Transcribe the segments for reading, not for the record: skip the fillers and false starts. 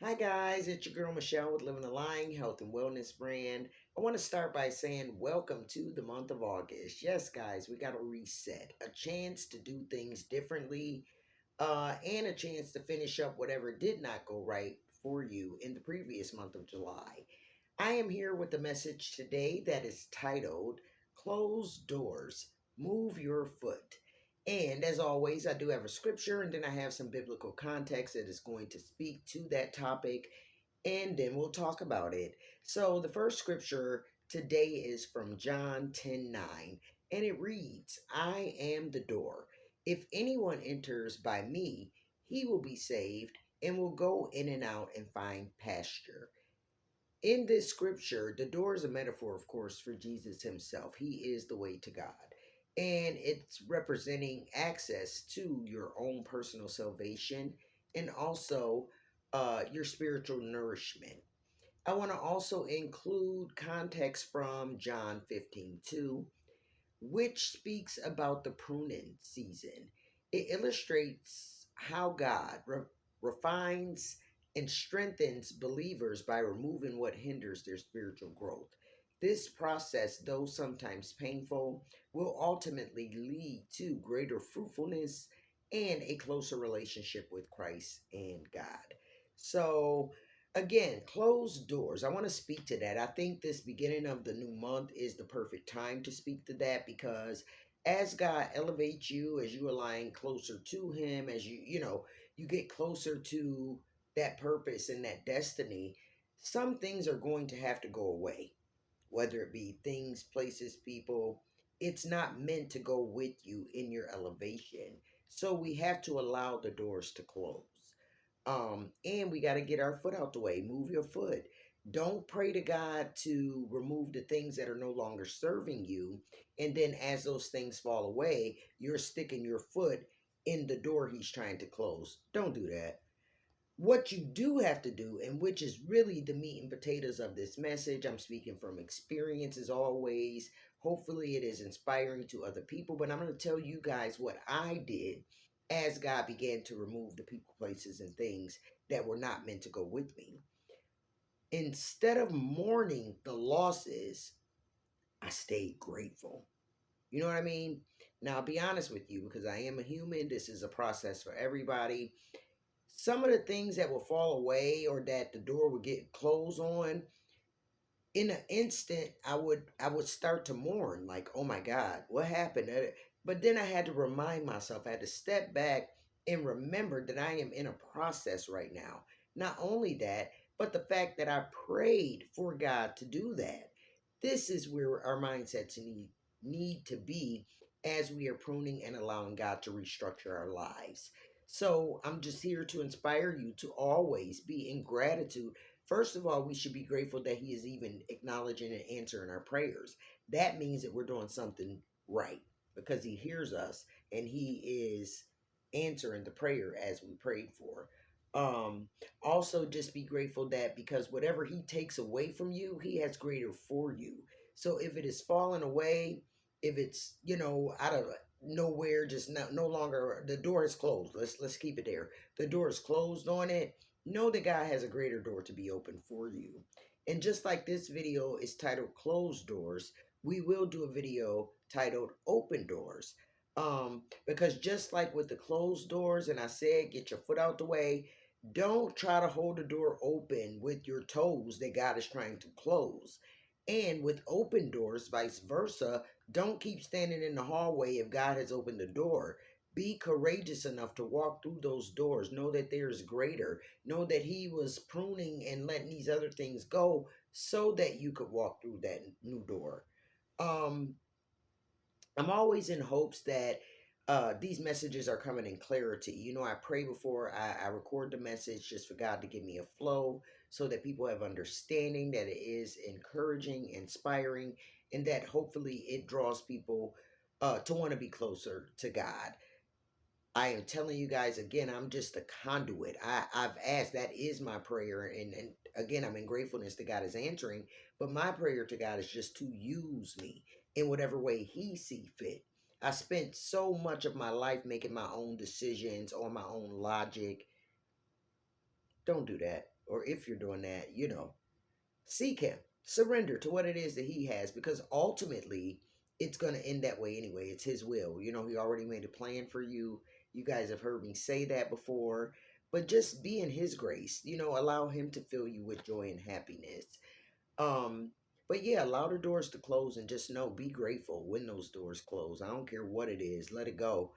Hi guys, it's your girl Michelle with Living the Lying Health and Wellness brand. I want to start by saying welcome to the month of August. Yes, guys, we got a reset, a chance to do things differently, and a chance to finish up whatever did not go right for you in the previous month of July. I am here with a message today that is titled Closed Doors, Move Your Foot. And as always, I do have a scripture and then I have some biblical context that is going to speak to that topic, and then we'll talk about it. So, the first scripture today is from John 10:9, and it reads, I am the door. If anyone enters by me, he will be saved and will go in and out and find pasture. In this scripture, the door is a metaphor, of course, for Jesus himself. He is the way to God. And it's representing access to your own personal salvation and also your spiritual nourishment. I want to also include context from John 15:2, which speaks about the pruning season. It illustrates how God refines and strengthens believers by removing what hinders their spiritual growth. This process, though sometimes painful, will ultimately lead to greater fruitfulness and a closer relationship with Christ and God. So, again, closed doors. I want to speak to that. I think this beginning of the new month is the perfect time to speak to that because as God elevates you, as you align closer to Him, as you get closer to that purpose and that destiny, some things are going to have to go away, whether it be things, places, people. It's not meant to go with you in your elevation. So we have to allow the doors to close. And we got to get our foot out the way. Move your foot. Don't pray to God to remove the things that are no longer serving you. And then as those things fall away, you're sticking your foot in the door He's trying to close. Don't do that. What you do have to do, and which is really the meat and potatoes of this message, I'm speaking from experience as always. Hopefully, it is inspiring to other people, but I'm going to tell you guys what I did as God began to remove the people, places, and things that were not meant to go with me. Instead of mourning the losses, I stayed grateful. You know what I mean? Now, I'll be honest with you because I am a human. This is a process for everybody. Some of the things that will fall away or that the door would get closed on, in an instant I would start to mourn, like, oh my God, what happened? But then I had to remind myself, I had to step back and remember that I am in a process right now. Not only that, but the fact that I prayed for God to do that. This is where our mindsets need to be as we are pruning and allowing God to restructure our lives. So I'm just here to inspire you to always be in gratitude. First of all, we should be grateful that He is even acknowledging and answering our prayers. That means that we're doing something right because He hears us and He is answering the prayer as we prayed for. Um, Also, just be grateful that because whatever He takes away from you, He has greater for you. So if it is falling away, if it's out of nowhere, just no longer, the door is closed. Let's keep it there. The door is closed on it. Know that God has a greater door to be open for you. And just like this video is titled Closed Doors, we will do a video titled Open Doors. Because just like with the closed doors, and I said, get your foot out the way, don't try to hold the door open with your toes that God is trying to close. And with open doors, vice versa, don't keep standing in the hallway if God has opened the door. Be courageous enough to walk through those doors. Know that there is greater. Know that He was pruning and letting these other things go so that you could walk through that new door. Um, I'm always in hopes that these messages are coming in clarity. I pray before I record the message just for God to give me a flow so that people have understanding, that it is encouraging, inspiring, and that hopefully it draws people to want to be closer to God. I am telling you guys again, I'm just a conduit. I've asked, that is my prayer. And again, I'm in gratefulness that God is answering. But my prayer to God is just to use me in whatever way He see fit. I spent so much of my life making my own decisions on my own logic. Don't do that. or if you're doing that, seek him, surrender to what it is that he has, because ultimately it's going to end that way anyway. It's his will. He already made a plan for you. You guys have heard me say that before, but just be in his grace. Allow him to fill you with joy and happiness. um but yeah, allow the doors to close, and just know, be grateful when those doors close. I don't care what it is, let it go.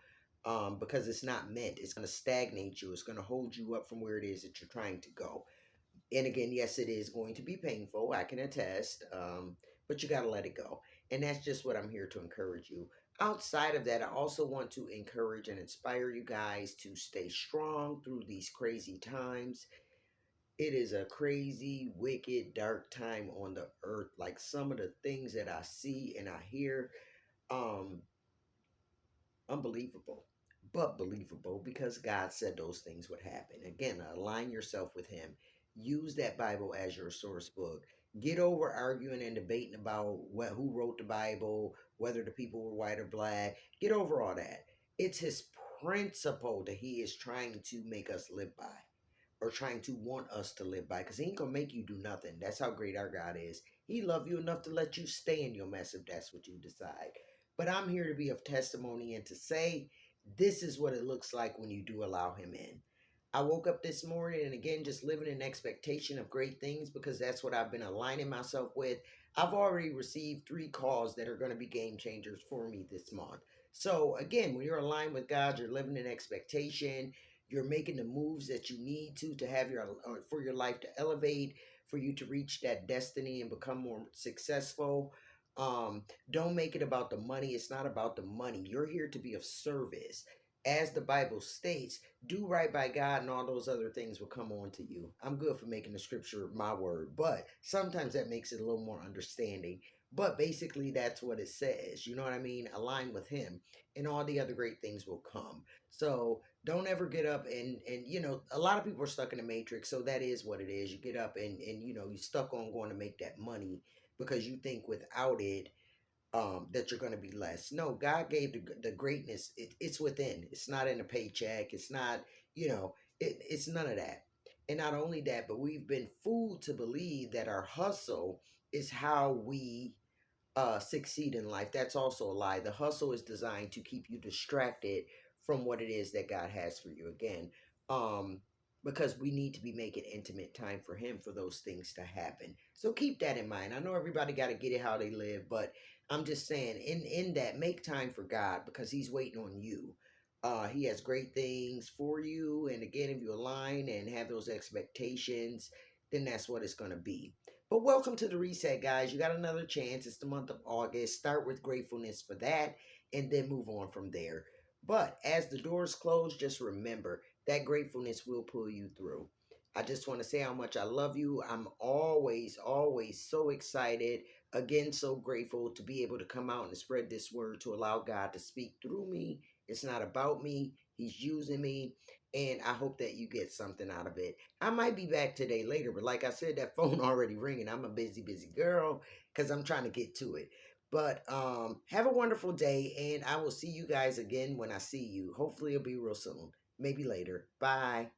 Because it's not meant. It's going to stagnate you. It's going to hold you up from where it is that you're trying to go. And again, yes, it is going to be painful, I can attest. But you got to let it go. And that's just what I'm here to encourage you. Outside of that, I also want to encourage and inspire you guys to stay strong through these crazy times. It is a crazy, wicked, dark time on the earth. Like, some of the things that I see and I hear, um, unbelievable, but believable, because God said those things would happen. Again, align yourself with Him. Use that Bible as your source book. Get over arguing and debating about who wrote the Bible, whether the people were white or black. Get over all that. It's His principle that He is trying to make us live by, or trying to want us to live by, because he ain't gonna make you do nothing. That's how great our God is. He love you enough to let you stay in your mess if that's what you decide. But I'm here to be of testimony and to say this is what it looks like when you do allow him in. I woke up this morning, and again, just living in expectation of great things, because that's what I've been aligning myself with. I've already received 3 calls that are going to be game changers for me this month. So again, when you're aligned with God, you're living in expectation. You're making the moves that you need to have for your life to elevate, for you to reach that destiny and become more successful. Don't make it about the money. It's not about the money. You're here to be of service. As the Bible states, do right by God, and all those other things will come on to you. I'm good for making the scripture my word, but sometimes that makes it a little more understanding. But basically, that's what it says. You know what I mean? Align with Him, and all the other great things will come. So don't ever get up and a lot of people are stuck in the matrix. So that is what it is. You get up and you're stuck on going to make that money, because you think without it, that you're going to be less. No, God gave the greatness. It's within. It's not in a paycheck. It's not, it's none of that. And not only that, but we've been fooled to believe that our hustle is how we succeed in life. That's also a lie. The hustle is designed to keep you distracted from what it is that God has for you. Again, um, because we need to be making intimate time for Him for those things to happen. So keep that in mind. I know everybody got to get it how they live, but I'm just saying, in that, make time for God, because He's waiting on you. He has great things for you, and again, if you align and have those expectations, then that's what it's going to be. But welcome to the reset, guys. You got another chance. It's the month of August. Start with gratefulness for that, and then move on from there. But as the doors close, just remember that gratefulness will pull you through. I just want to say how much I love you. I'm always, always so excited. Again, so grateful to be able to come out and spread this word, to allow God to speak through me. It's not about me, He's using me. And I hope that you get something out of it. I might be back today later, but like I said, that phone already ringing. I'm a busy, busy girl, because I'm trying to get to it. But have a wonderful day, and I will see you guys again when I see you. Hopefully it'll be real soon. Maybe later. Bye.